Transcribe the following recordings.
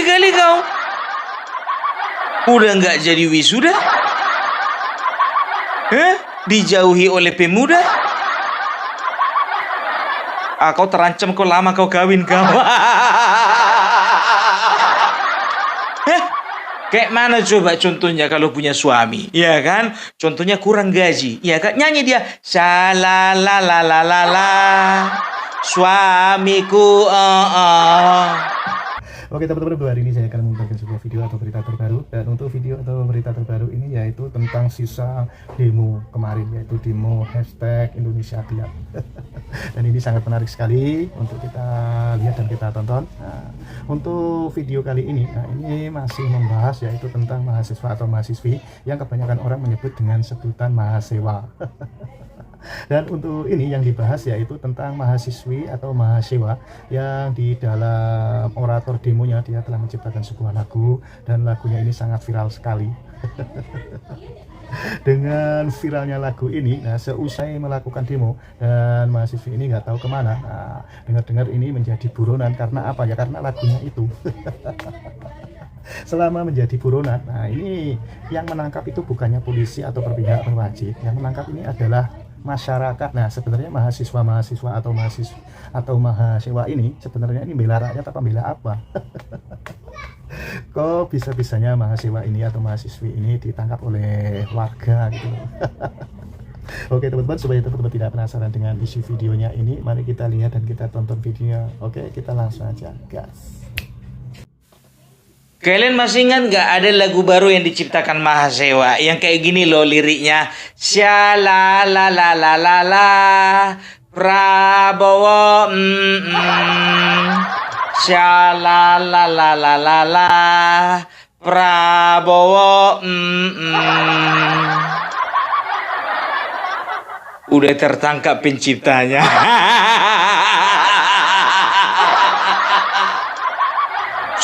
Rugi kali kau. Udah nggak jadi wisuda? Dijauhi oleh pemuda? Kau terancam kau lama kau kawin kau. Kayak mana coba contohnya kalau punya suami, ya kan? Contohnya kurang gaji, ya kan? Nyanyi dia, shalalalalala, suamiku. Oke teman-teman, hari ini saya akan membagikan sebuah video atau berita terbaru. Dan untuk video atau berita terbaru ini yaitu tentang sisa demo kemarin, yaitu demo #IndonesiaGelap. Dan ini sangat menarik sekali untuk kita lihat dan kita tonton. Nah, untuk video kali ini, ini masih membahas yaitu tentang mahasiswa atau mahasiswi yang kebanyakan orang menyebut dengan sebutan mahasiswa. Dan untuk ini yang dibahas yaitu tentang mahasiswi atau mahasiswa yang di dalam orator demonya dia telah menciptakan sebuah lagu, dan lagunya ini sangat viral sekali. Dengan viralnya lagu ini, seusai melakukan demo dan mahasiswi ini nggak tahu kemana. Dengar-dengar ini menjadi buronan karena apa ya? Karena lagunya itu. Selama menjadi buronan, ini yang menangkap itu bukannya polisi atau pihak berwajib. Yang menangkap ini adalah masyarakat. Nah, sebenarnya mahasiswa atau mahasiswa ini sebenarnya ini bela rakyat apa bela apa? Kok bisa-bisanya mahasiswa ini atau mahasiswi ini ditangkap oleh warga gitu. Oke teman-teman, supaya teman-teman tidak penasaran dengan isi videonya ini, mari kita lihat dan kita tonton videonya. Oke, kita langsung aja gas. Kalian masih ingat nggak ada lagu baru yang diciptakan mahasiswa yang kayak gini loh liriknya? Shalalalalala, Prabowo, Shalalalalala, Prabowo, Udah tertangkap penciptanya.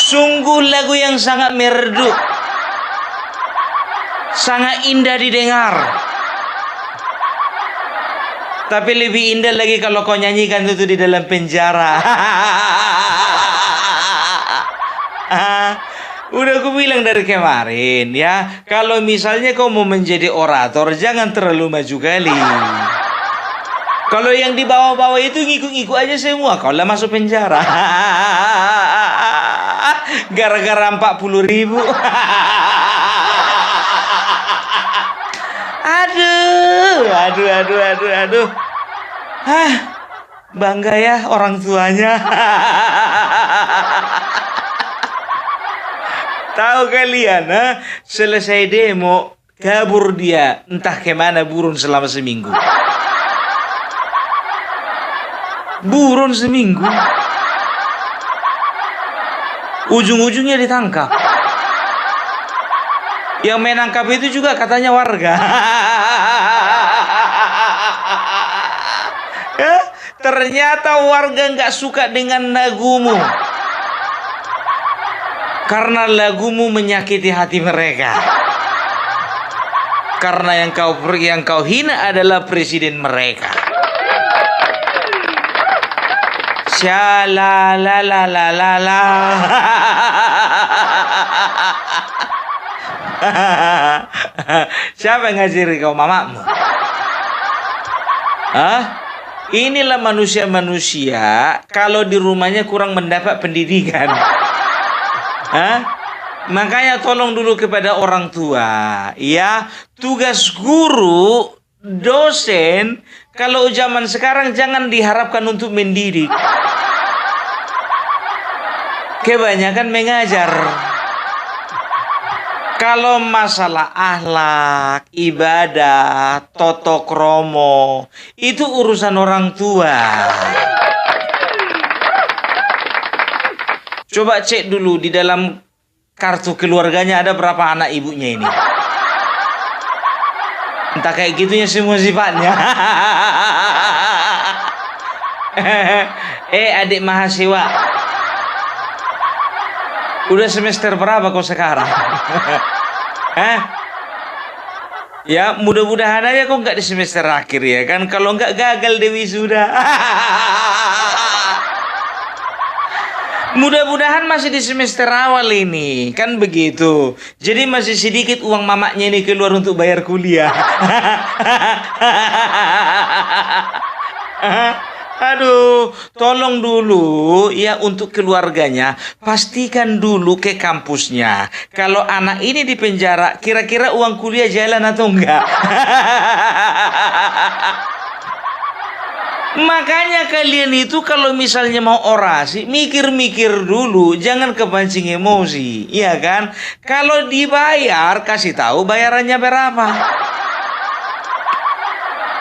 Sungguh lagu yang sangat merdu, sangat indah didengar. Tapi lebih indah lagi kalau kau nyanyikan itu di dalam penjara. Udah aku bilang dari kemarin ya, kalau misalnya kau mau menjadi orator, jangan terlalu maju kali. Kalau yang di bawah-bawah itu ngikut-ngikut aja semua, kau lah masuk penjara. Gara-gara 40.000. Aduh. Bangga ya orang tuanya. Tahu kalian, selesai demo kabur dia entah kemana buron selama seminggu. Buron seminggu. Ujung-ujungnya ditangkap. Yang menangkap itu juga katanya warga. Ternyata warga nggak suka dengan lagumu, karena lagumu menyakiti hati mereka. Karena yang kau hina adalah presiden mereka. Shalalalalala. Siapa yang ngajari kau, mamamu? Inilah manusia-manusia kalau di rumahnya kurang mendapat pendidikan. Makanya tolong dulu kepada orang tua, ya. Tugas guru, dosen, kalau zaman sekarang jangan diharapkan untuk mendidik. Kebanyakan mengajar. Kalau masalah akhlak, ibadah, toto kromo, itu urusan orang tua. Coba cek dulu di dalam kartu keluarganya ada berapa anak ibunya ini. Entah kayak gitunya semua sifatnya. Adik mahasiswa, udah semester berapa kau sekarang? Ya mudah-mudahan aja kau nggak di semester akhir ya kan. Kalau nggak gagal di wisuda. Mudah-mudahan masih di semester awal ini, kan begitu. Jadi masih sedikit uang mamaknya ini keluar untuk bayar kuliah. Aduh, tolong dulu ya untuk keluarganya, pastikan dulu ke kampusnya. Kalau anak ini di penjara, kira-kira uang kuliah jalan atau enggak? Makanya kalian itu kalau misalnya mau orasi, mikir-mikir dulu, jangan kepancing emosi, iya kan? Kalau dibayar, kasih tahu bayarannya berapa.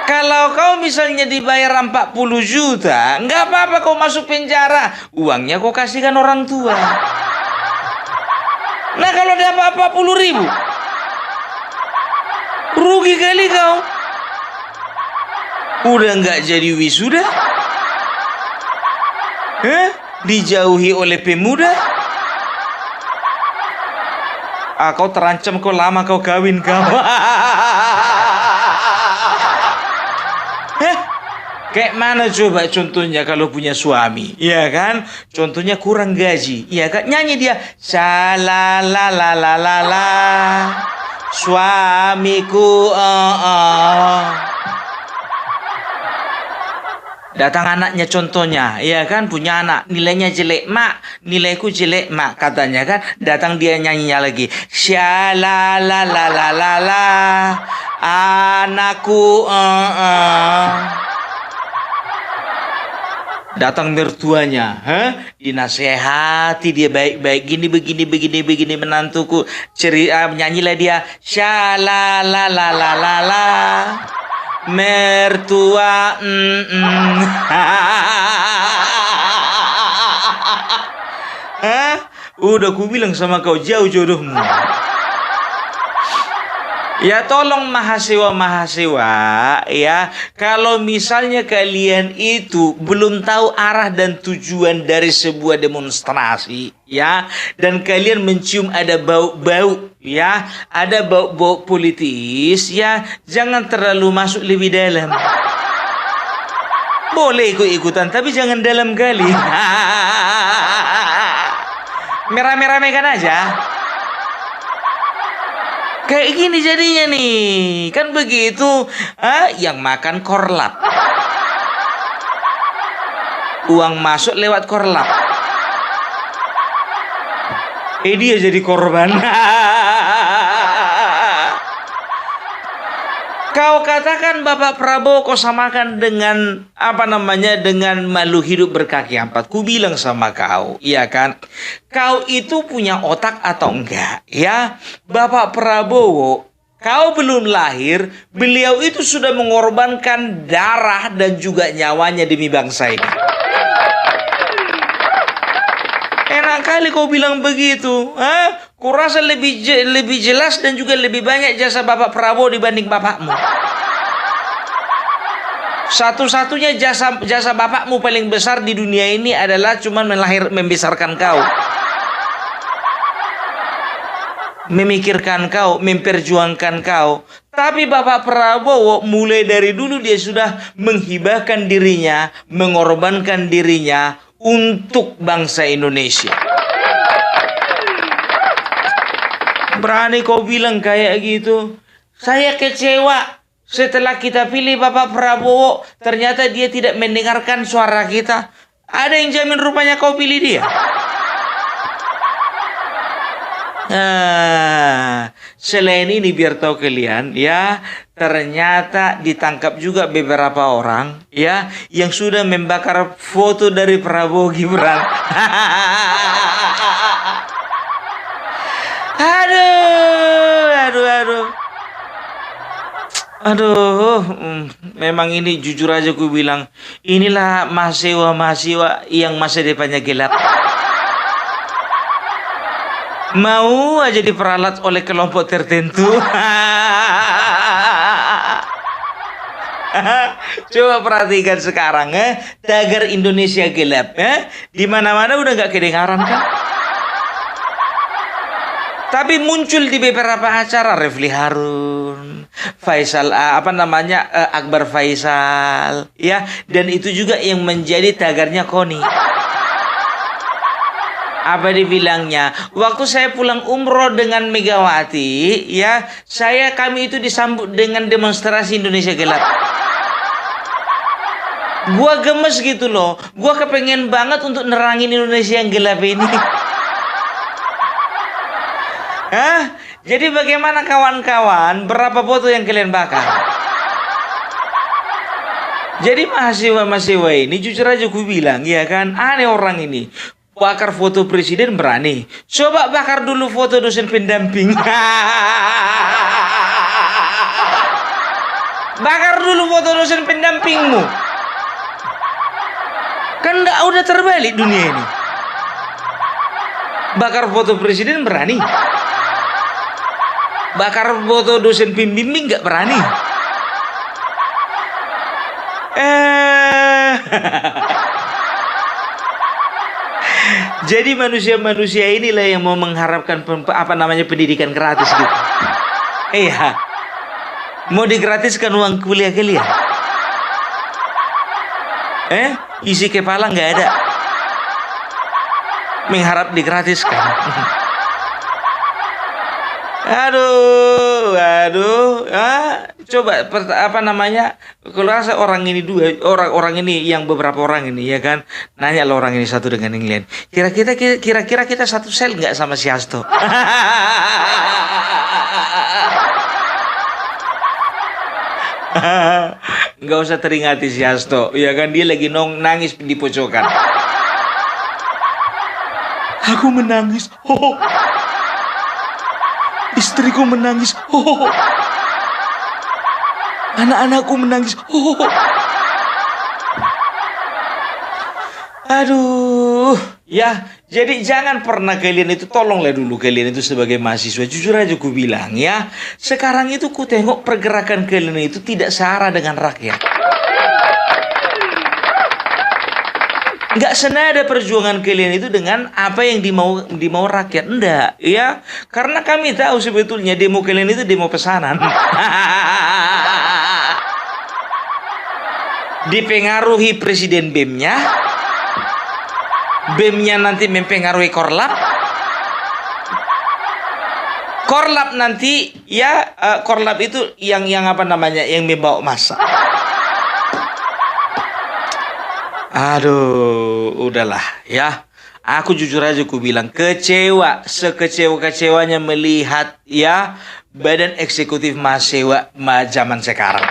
Kalau kau misalnya dibayar 40 juta, nggak apa-apa kau masuk penjara, uangnya kau kasihkan orang tua. Nah kalau dapat 40 ribu, rugi kali kau. Udah nggak jadi wisuda? Dijauhi oleh pemuda? Kau terancam kau lama kau kawin kau. Kayak mana coba contohnya kalau punya suami, iya kan? Contohnya kurang gaji, iya kan? Nyanyi dia, shalalalalala, suamiku, Datang anaknya contohnya, ya kan, punya anak, nilainya jelek, mak, nilaiku jelek, mak, katanya kan. Datang dia nyanyinya lagi, shalalalalala, anakku, Datang mertuanya, dinasehati dia baik-baik, begini menantuku. Nyanyilah dia, shalalalalala. Mertua, Udah ku bilang sama kau, jauh jodohmu. Ya tolong mahasiswa, ya, kalau misalnya kalian itu belum tahu arah dan tujuan dari sebuah demonstrasi, ya, dan kalian mencium ada bau-bau, ya, ada bau-bau politis, ya, jangan terlalu masuk lebih dalam. Boleh ikut-ikutan, tapi jangan dalam kali. Merah-merahkan aja. Kayak gini jadinya nih, kan begitu, yang makan korlap. Uang masuk lewat korlap. Dia jadi korban. Kau katakan Bapak Prabowo kau samakan dengan dengan makhluk hidup berkaki 4. Ku bilang sama kau, iya kan? Kau itu punya otak atau enggak? Ya, Bapak Prabowo, kau belum lahir, beliau itu sudah mengorbankan darah dan juga nyawanya demi bangsa ini. Enak kali kau bilang begitu, Kurasa lebih jelas dan juga lebih banyak jasa Bapak Prabowo dibanding bapakmu. Satu-satunya jasa bapakmu paling besar di dunia ini adalah cuma membesarkan kau, memikirkan kau, memperjuangkan kau. Tapi Bapak Prabowo mulai dari dulu dia sudah menghibahkan dirinya, mengorbankan dirinya untuk bangsa Indonesia. Berani kau bilang kayak gitu? Saya kecewa. Setelah kita pilih Bapak Prabowo, ternyata dia tidak mendengarkan suara kita. Ada yang jamin rupanya kau pilih dia? Selain ini biar tahu kalian, ya, ternyata ditangkap juga beberapa orang, ya, yang sudah membakar foto dari Prabowo Gibran. Aduh, memang ini jujur aja ku bilang, inilah mahasiswa yang masa depannya gelap. Mau aja diperalat oleh kelompok tertentu. Coba perhatikan sekarang, tagar Indonesia gelap, di mana-mana udah nggak kedengaran kan? Tapi muncul di beberapa acara, Refli Harun, Faisal, Akbar Faisal, ya, dan itu juga yang menjadi tagarnya Koni. Apa dibilangnya? Waktu saya pulang umroh dengan Megawati, ya, kami itu disambut dengan demonstrasi Indonesia gelap. Gua gemes gitu loh. Gua kepengen banget untuk nerangin Indonesia yang gelap ini. Hah? Jadi bagaimana kawan-kawan? Berapa foto yang kalian bakar? Jadi mahasiswa ini jujur aja gue bilang, ya kan, aneh orang ini. Bakar foto presiden berani. Coba bakar dulu foto dosen pendamping. Bakar dulu foto dosen pendampingmu. Kan udah terbalik dunia ini. Bakar foto presiden berani. Bakar foto dosen pembimbing nggak berani. Jadi manusia-manusia inilah yang mau mengharapkan pendidikan gratis gitu. Iya. Mau digratiskan uang kuliah kalian? Isi kepala nggak ada. Mengharap digratiskan. Aduh. Coba kalau rasa orang ini orang ini yang beberapa orang ini, ya kan, nanya lo orang ini satu dengan yang lain. Kira-kira kita satu sel nggak sama si Hasto? Nggak usah teringati si Hasto, ya kan, dia lagi nangis di pojokan. Aku menangis. Istriku menangis. Anak-anakku menangis. Aduh. Ya, jadi jangan pernah kalian itu, tolonglah dulu kalian itu sebagai mahasiswa. Jujur aja ku bilang, ya, sekarang itu ku tengok pergerakan kalian itu tidak searah dengan rakyat. Nggak senada perjuangan kalian itu dengan apa yang dimau rakyat. Enggak, ya. Karena kami tahu sebetulnya demo kalian itu demo pesanan. Dipengaruhi presiden BEM-nya. BEM-nya nanti mempengaruhi Korlap. Korlap nanti, ya, Korlap itu yang membawa massa. Aduh, udahlah, ya. Aku jujur aja ku bilang kecewa, sekecewa-kecewanya melihat, ya, badan eksekutif mahasiswa zaman sekarang.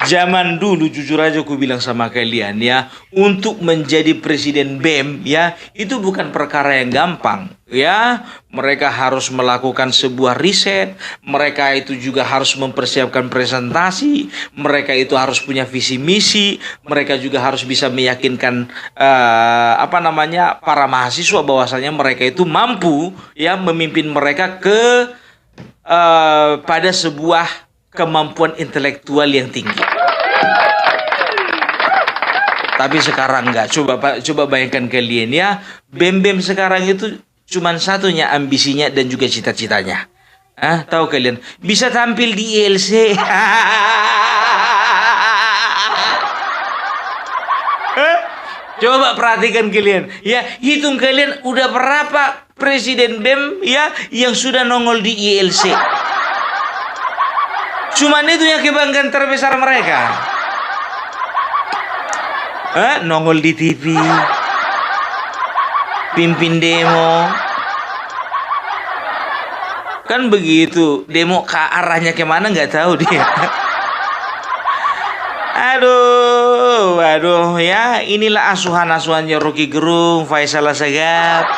Zaman dulu jujur aja ku bilang sama kalian, ya, untuk menjadi presiden BEM, ya, itu bukan perkara yang gampang, ya. Mereka harus melakukan sebuah riset, mereka itu juga harus mempersiapkan presentasi, mereka itu harus punya visi misi, mereka juga harus bisa meyakinkan para mahasiswa bahwasanya mereka itu mampu, ya, memimpin mereka pada sebuah kemampuan intelektual yang tinggi. Tapi sekarang enggak. Coba bayangkan kalian, ya, BEM sekarang itu cuman satunya ambisinya dan juga cita-citanya. Tahu kalian? Bisa tampil di ILC. Coba perhatikan kalian, ya, hitung kalian udah berapa presiden BEM, ya, yang sudah nongol di ILC. Cuman itu yang kebanggaan terbesar mereka. Nongol di TV, pimpin demo, kan begitu. Demo ke arahnya kemana nggak tahu dia. Aduh, ya, inilah asuhan-asuhannya Rocky Gerung, Faisal Assegaf.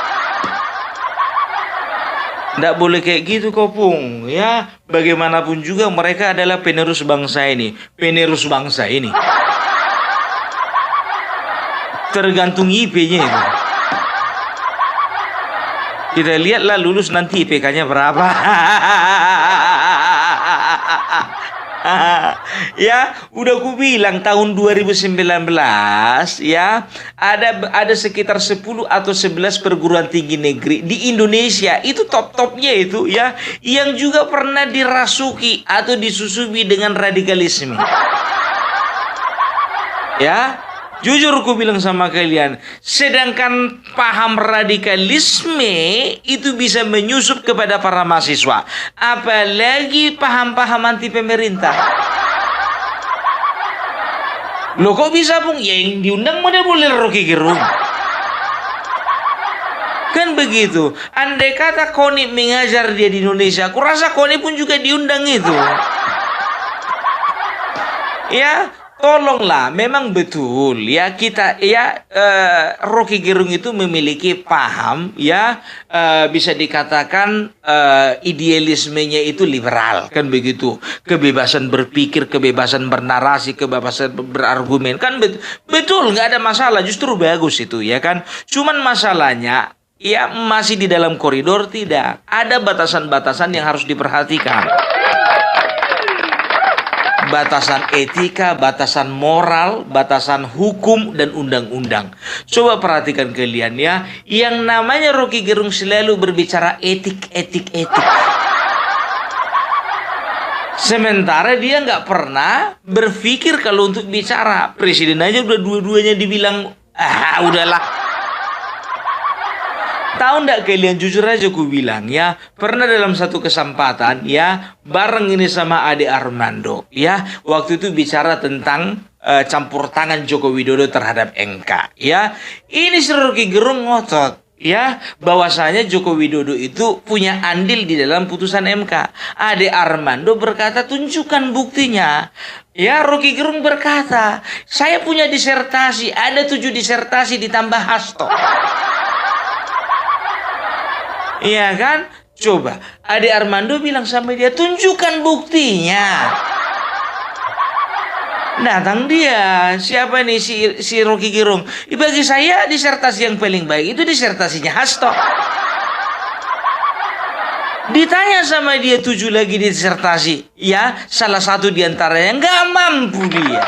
Nggak boleh kayak gitu, Kopung, ya. Bagaimanapun juga mereka adalah penerus bangsa ini. Tergantung IP-nya itu. Kita lihatlah lulus nanti IPK-nya berapa. Ya, udah ku bilang tahun 2019, ya, ada sekitar 10 atau 11 perguruan tinggi negeri di Indonesia itu top-topnya itu, ya, yang juga pernah dirasuki atau disusupi dengan radikalisme. Ya, Jujur ku bilang sama kalian, sedangkan paham radikalisme itu bisa menyusup kepada para mahasiswa. Apalagi paham-paham anti pemerintah. Loh kok bisa Bung? Ya yang diundang mana boleh Rocky Gerung. Kan begitu. Andai kata Koni mengajar dia di Indonesia, aku rasa Koni pun juga diundang itu. Ya, tolonglah. Memang betul ya kita ya Rocky Gerung itu memiliki paham ya bisa dikatakan idealismenya itu liberal kan begitu. Kebebasan berpikir, kebebasan bernarasi, kebebasan berargumen kan betul nggak ada masalah. Justru bagus itu ya kan. Cuman masalahnya ya masih di dalam koridor tidak. Ada batasan-batasan yang harus diperhatikan. Batasan etika, batasan moral, batasan hukum, dan undang-undang. Coba perhatikan kalian ya. Yang namanya Rocky Gerung selalu berbicara etik. Sementara dia nggak pernah berpikir kalau untuk bicara. Presiden aja udah dua-duanya dibilang, udahlah. Tahu nggak kalian, jujur aja ku bilang ya, pernah dalam satu kesempatan ya bareng ini sama Ade Armando ya, waktu itu bicara tentang campur tangan Joko Widodo terhadap MK ya. Ini si Rocky Gerung ngotot ya bahwasanya Joko Widodo itu punya andil di dalam putusan MK. Ade Armando berkata tunjukkan buktinya. Ya, Rocky Gerung berkata saya punya disertasi, ada 7 disertasi ditambah hasto. Iya kan? Coba Ade Armando bilang sama dia, tunjukkan buktinya. Datang dia, siapa nih si Rocky Gerung? Bagi saya disertasi yang paling baik itu disertasinya Hasto. Ditanya sama dia 7 lagi disertasi, ya salah satu diantaranya nggak mampu dia.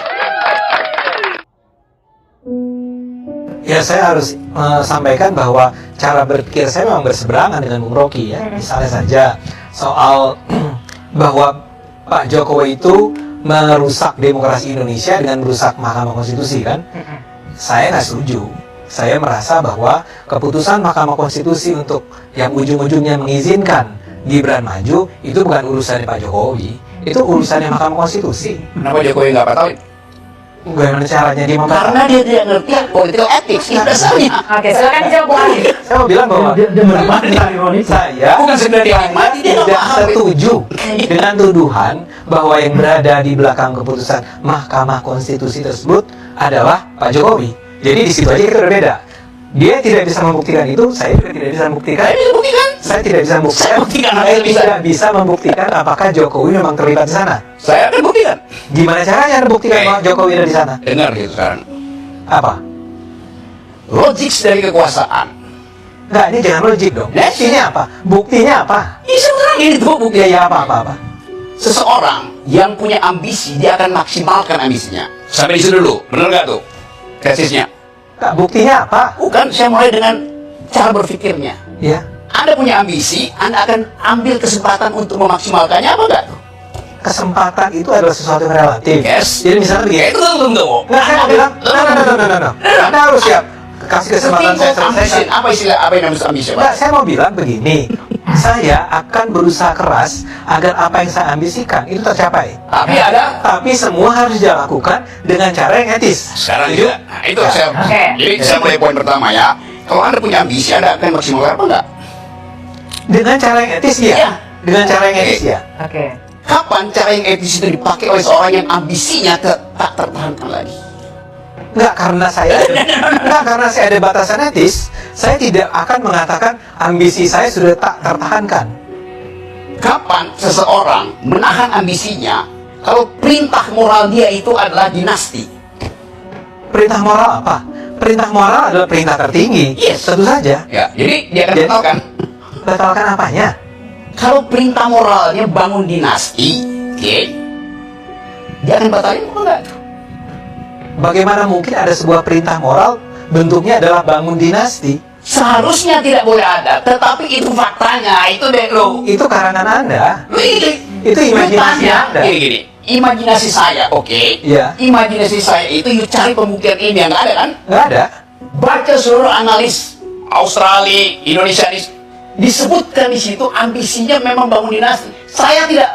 Ya saya harus sampaikan bahwa cara berpikir saya memang berseberangan dengan Bung Rocky ya. Misalnya saja soal bahwa Pak Jokowi itu merusak demokrasi Indonesia dengan merusak Mahkamah Konstitusi kan. Saya nggak setuju. Saya merasa bahwa keputusan Mahkamah Konstitusi untuk yang ujung-ujungnya mengizinkan Gibran maju itu bukan urusannya Pak Jokowi. Itu urusannya Mahkamah Konstitusi. Kenapa Jokowi nggak batalin? Bagaimana caranya dia membatalkan? Karena dia tidak ngerti political ethics itu dasarnya. Oke, silakan dijawab Bu Ali. Saya mau bilang bahwa dia menikmati ironis. saya Bukan sebenarnya dia nikmati, dia nggak tidak paham itu. setuju dengan tuduhan bahwa yang berada di belakang keputusan Mahkamah Konstitusi tersebut adalah Pak Jokowi. Jadi di situ aja kita berbeda. Dia tidak bisa membuktikan itu, saya juga tidak bisa membuktikan. Saya bisa buktikan. Saya tidak bisa membuktikan. Saya buktikan, Saya Anda bisa. tidak bisa membuktikan apakah Jokowi memang terlibat di sana. Saya akan buktikan. Gimana caranya Anda buktikan bahwa Jokowi ada di sana? Dengar gitu sekarang. Apa? Logik dari kekuasaan. Enggak, ini jangan logik dong. Buktinya apa? Buktinya apa? Ya saya terangin itu bukti. Ya apa. Seseorang yang punya ambisi, dia akan maksimalkan ambisinya. Sampai di situ dulu, benar nggak tuh tesisnya? Enggak, buktinya apa? Bukan, saya mulai dengan cara berpikirnya. Ya. Anda punya ambisi, Anda akan ambil kesempatan untuk memaksimalkannya apa enggak tuh? Kesempatan itu adalah sesuatu yang relatif. Yes. Jadi misalnya begini. Ya itu kan belum tahu. Nggak, saya mau bilang, no. Anda harus siap. Kasih kesempatan saya selesaikan. Apa istilah, apa yang namanya ambisi? Nggak, saya mau bilang begini. Saya akan berusaha keras agar apa yang saya ambisikan itu tercapai. Tapi semua harus dilakukan dengan cara yang etis. Sekarang Setuju? juga. Nah, itu Ya. saya. Oke. Jadi saya mulai poin pertama ya. Kalau Anda punya ambisi, Anda akan maksimalkan apa enggak? Dengan cara yang etis ya. Iya. Dengan cara yang etis ya. Oke. Kapan cara yang etis itu dipakai oleh seorang yang ambisinya tak tertahankan lagi? Enggak, karena saya ada batasan etis, saya tidak akan mengatakan ambisi saya sudah tak tertahankan. Kapan seseorang menahan ambisinya kalau perintah moral dia itu adalah dinasti? Perintah moral apa? Perintah moral adalah perintah tertinggi. Yes. Tentu saja. Ya, jadi dia akan Jadi- batalkan. Batalkan apanya? Kalau perintah moralnya bangun dinasti, oke, dia akan batalin apa enggak? Bagaimana mungkin ada sebuah perintah moral bentuknya adalah bangun dinasti? Seharusnya tidak boleh ada, tetapi itu faktanya, itu deh lo. Itu karangan Anda. Lo ini, Itu imajinasi tanya, Anda. gini, imajinasi saya, oke? Iya. Imajinasi saya itu, you cari pembuktian ini yang nggak ada kan? Nggak ada. Baca seluruh analis Australia, Indonesia, disebutkan di situ ambisinya memang bangun dinasti. Saya tidak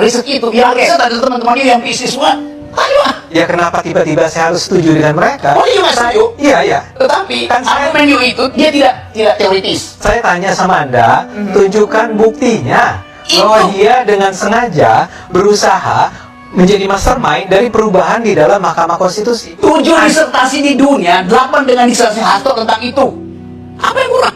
riset itu. Yang riset ada teman-teman yang bisnis semua. Ayo. Ya kenapa tiba-tiba saya harus setuju dengan mereka? Oh iya, Mas Ayu. Iya, iya. Tetapi Kan saya- argumen you itu dia tidak teoritis. Saya tanya sama Anda, tunjukkan buktinya bahwa Itu. dia dengan sengaja berusaha menjadi mastermind dari perubahan di dalam Mahkamah Konstitusi. 7 disertasi di dunia, 8 dengan disertasi Hasto tentang itu. Apa yang kurang?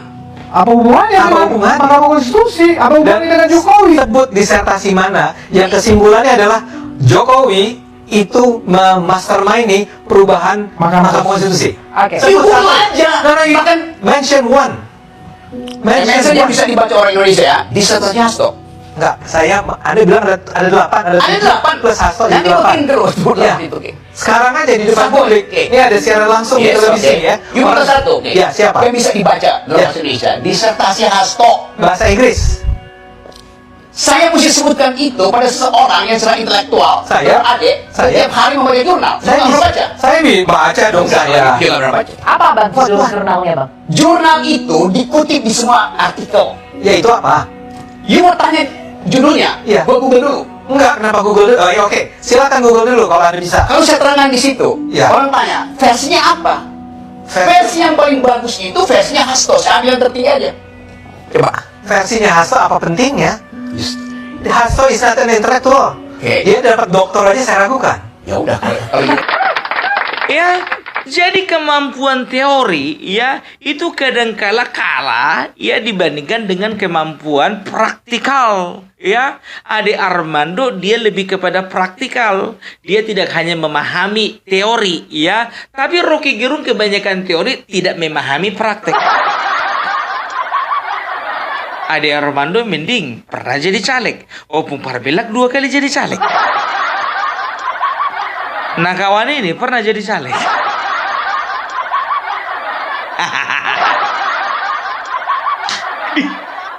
Apa hubungannya Apa dengan hubungannya? Mahkamah Konstitusi? Apa Dan hubungannya dengan Jokowi? sebut disertasi mana yang kesimpulannya adalah Jokowi itu memastermindi perubahan Mahkamah Mahkamah Konstitusi. Oke. Sebut Itu satu. aja. No, no, you Bahkan mention one. MSN yang bisa dibaca orang Indonesia ya, disertasi Hasto. Enggak, Anda bilang ada 8, ada Ada 7 8 plus Hasto jadi Nanti bikin 8. terus. Iya. Itu, oke. Sekarang aja di depan Sabun, publik. oke. Ini ada siaran langsung di Yes, televisi oke. ya. You minta satu, oke. Ya, siapa? Yang bisa dibaca dalam Ya. bahasa Indonesia, disertasi Hasto. Bahasa Inggris. Saya mesti sebutkan itu pada seseorang yang secara intelektual, Saya? adik, Saya? setiap hari membaca jurnal. Saya nggak pernah baca. Saya baca dong saya. Dia nggak pernah baca. Apa bang jurnalnya bang? Jurnal itu dikutip di semua artikel. Ya itu apa? You mau tanya judulnya? Iya. Gua Google dulu. Enggak, kenapa Google dulu? Oh ya oke, silakan Google dulu kalau Anda bisa. Kalau saya terangkan di situ, Iya. orang tanya, versinya apa? Versi yang paling bagus itu versinya Hasto. Saya ambil yang tertinggi aja. Coba, versinya Hasto apa pentingnya? Hasto is not an intellectual. Oke. Dia dapat doktor aja saya ragukan. Ya udah, kalau gitu. Ya, jadi kemampuan teori ya itu kadangkala kalah ya dibandingkan dengan kemampuan praktikal. Ya, Ade Armando dia lebih kepada praktikal. Dia tidak hanya memahami teori ya, tapi Rocky Gerung kebanyakan teori tidak memahami praktek. Ade Armando mending pernah jadi caleg. Opung Parbelak 2 kali jadi caleg. Nah kawan ini pernah jadi caleg.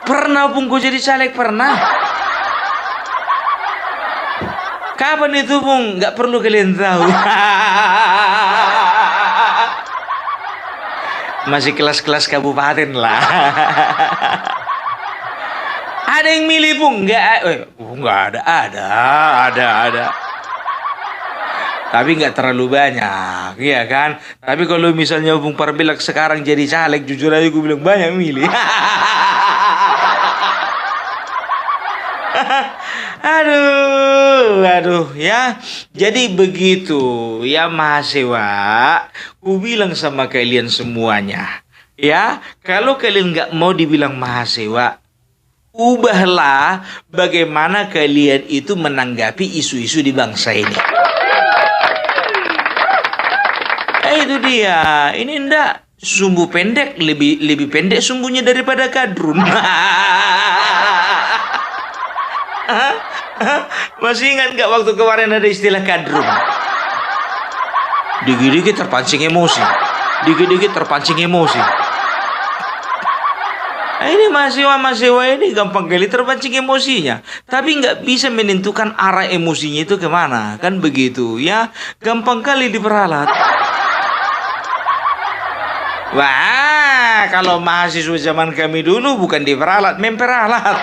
Pernah Opung kau jadi caleg, pernah. Kapan itu Bung? Nggak perlu kalian tahu. Masih kelas-kelas kabupaten lah. Ada yang milih Bung? Nggak ada. Tapi nggak terlalu banyak, iya kan? Tapi kalau misalnya Bung Parbelak sekarang jadi caleg, jujur aja gue bilang banyak milih. Aduh, ya. Jadi begitu, ya mahasiswa. Ku bilang sama kalian semuanya, ya. Kalau kalian nggak mau dibilang mahasiswa, ubahlah bagaimana kalian itu menanggapi isu-isu di bangsa ini. Itu dia. Ini ndak sumbu pendek, lebih pendek sumbunya daripada kadrun. Masih ingat nggak waktu kemarin ada istilah kadrun? Dikit-dikit terpancing emosi. Ini mahasiswa ini gampang kali terpancing emosinya, tapi nggak bisa menentukan arah emosinya itu kemana, kan begitu ya? Gampang kali diperalat. Wah, kalau mahasiswa zaman kami dulu bukan diperalat, memperalat.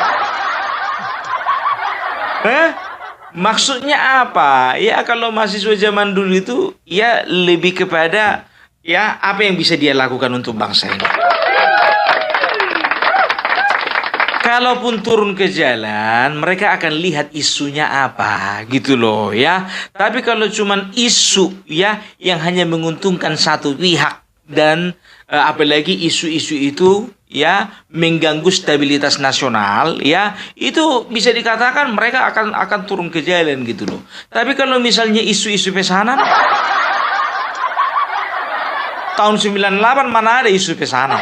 Maksudnya apa? Ya kalau mahasiswa zaman dulu itu ya lebih kepada ya apa yang bisa dia lakukan untuk bangsa ini. Kalaupun turun ke jalan, mereka akan lihat isunya apa, gitu loh ya. Tapi kalau cuman isu ya yang hanya menguntungkan satu pihak dan apalagi isu-isu itu ya mengganggu stabilitas nasional ya, itu bisa dikatakan mereka akan turun ke jalan gitu loh. Tapi kalau misalnya isu-isu pesanan tahun 98 mana ada isu pesanan.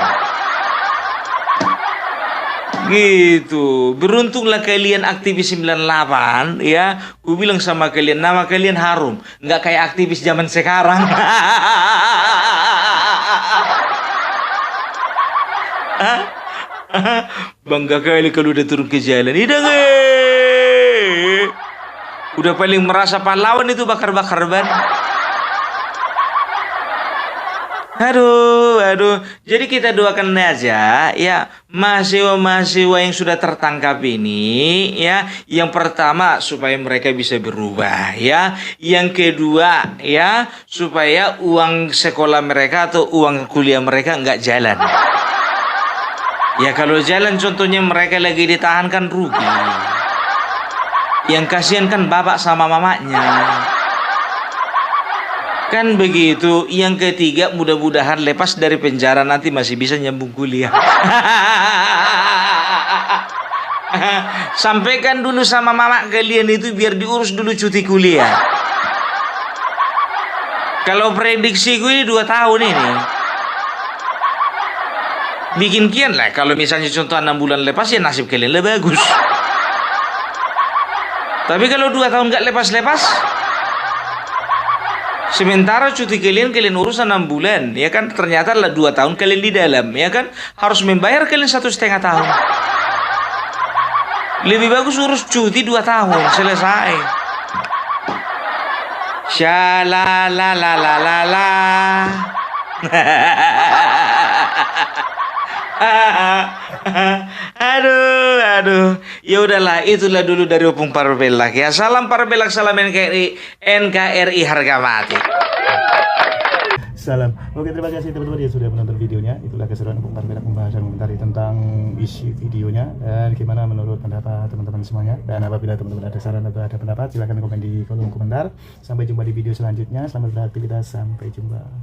Gitu. Beruntunglah kalian aktivis 98 ya. Ku bilang sama kalian, nama kalian harum, nggak kayak aktivis zaman sekarang. Bangga kali kalau udah turun ke jalan. Udah paling merasa pahlawan itu bakar-bakar ban. Aduh. Jadi kita doakan aja ya mahasiswa-mahasiswa yang sudah tertangkap ini ya. Yang pertama supaya mereka bisa berubah ya. Yang kedua ya supaya uang sekolah mereka atau uang kuliah mereka nggak jalan. Ya kalau jalan contohnya mereka lagi ditahan kan rugi. Yang kasihan kan bapak sama mamanya. Kan begitu. Yang ketiga mudah-mudahan lepas dari penjara nanti masih bisa nyambung kuliah. Sampaikan dulu sama mama kalian itu biar diurus dulu cuti kuliah. Kalau prediksi gue 2 tahun ini. Bikin kian lah. Kalau misalnya contoh 6 bulan lepas ya nasib kalian lebih bagus. Tapi kalau 2 tahun gak lepas-lepas, sementara cuti kalian urus 6 bulan, ya kan? Ternyata lah 2 tahun kalian di dalam, ya kan? Harus membayar kalian 1,5 tahun. Lebih bagus urus cuti 2 tahun, selesai. Shalalalalala. Aduh. Ya udahlah, itulah dulu dari Opung Parbelak ya. Salam Parbelak, salam NKRI harga mati. Salam. Oke, terima kasih teman-teman yang sudah menonton videonya. Itulah keseruan Opung Parbelak membahas dan mengomentari tentang isi videonya dan gimana menurut pendapat teman-teman semuanya. Dan apabila teman-teman ada saran atau ada pendapat, silahkan komen di kolom komentar. Sampai jumpa di video selanjutnya. Selamat beraktivitas, sampai jumpa.